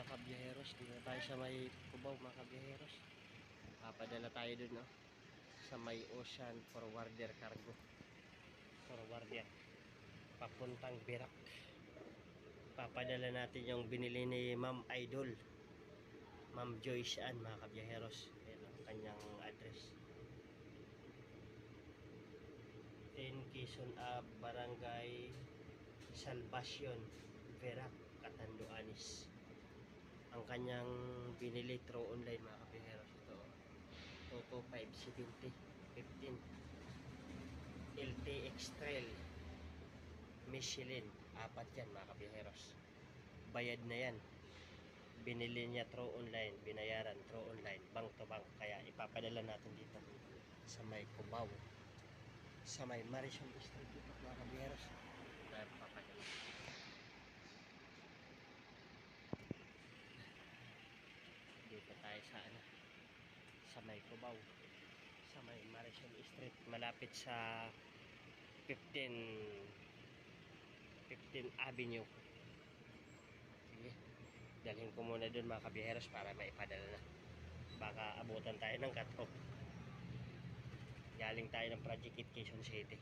mga kabiyaheros, dito tayo sa may Cubao mga kabiyaheros. Papadala tayo dun, no? Sa may Ocean Forwarder Cargo. Forwarder papuntang Birak. Papadala natin yung binili ni Ma'am Idol, Ma'am Joyce Ann mga kabiyaheros. Ayan ang kanyang address. 10 Quezon Ave, Barangay Salvacion, Birak, Catanduanes. Ang kanyang binili through online mga kabiyaheros. Ito 22570 15 LTX Trail Michelin, apat yan mga kabiyaheros. Bayad na yan, binili niya through online, binayaran through online, bank to bank. Kaya ipapadala natin dito sa may Cubao, sa may Marisol Street dito mga kabiyaheros. Kaya ipapadala dito tayo sa sa may Cubao, sa may Marisol Street, malapit sa 15 Avenue. Sige, dalhin ko muna dun mga kabiyaheros para maipadala na. Baka abutan tayo ng cut-off. Galing tayo ng Project It Quezon City.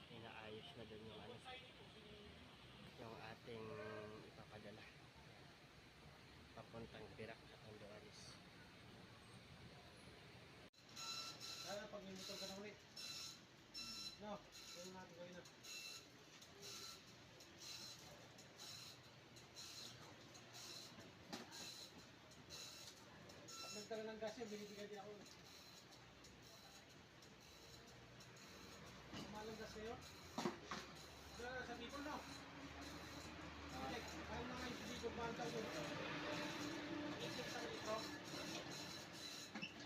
Inaayos na dun yung yung ating ipapadala papuntang Birak, Catanduanes. Kaya pag may motor ka na ulit. No, gawin natin gawin na. Pag nagtala ng gas yun, binibigay din ako. Malang gas kayo? Wala sa Bicol, no? Alex, ayaw na ngayon sa Bicol, mahal daw doon. Isip sa litro.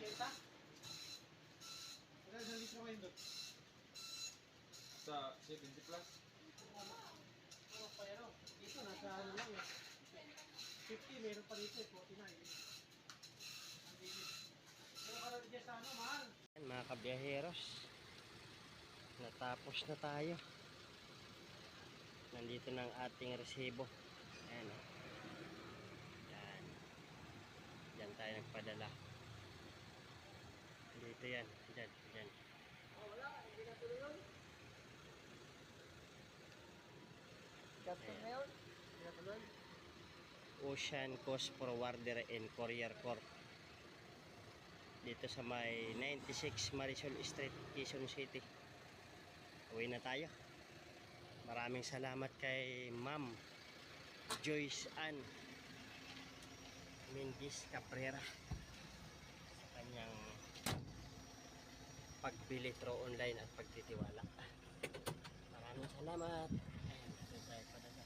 Kenta? Wala sa litro ngayon doon. Sa 70 plus? Ano pa yan, no? Dito, nasa ano lang eh. 50, meron pa dito eh, 49. Ang bigit. Pero ka rin dyan sa ano, mahal. Mga kabiyaheros, natapos na tayo. Nandito na ang ating resibo. Ayan o. Yan. Diyan tayo nagpadala. Dito yan. Diyan. Diyan. Oh, wala, hindi na tuloy yun. Custom na yun? Hindi na tuloy. Ocean Coast Forwarder and Courier Corp. Dito sa may 96 Marisol Street, Quezon City. Uwi na tayo. Maraming salamat kay Ma'am Joyce Ann Mendez Caprera sa kanyang pagbili through online at pagtitiwala. Maraming salamat. Ayan, ito tayo padala.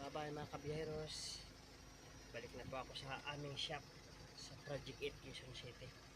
Bye-bye mga kabiyeros. Balik na po ako sa aming shop sa Project 8 Quezon City.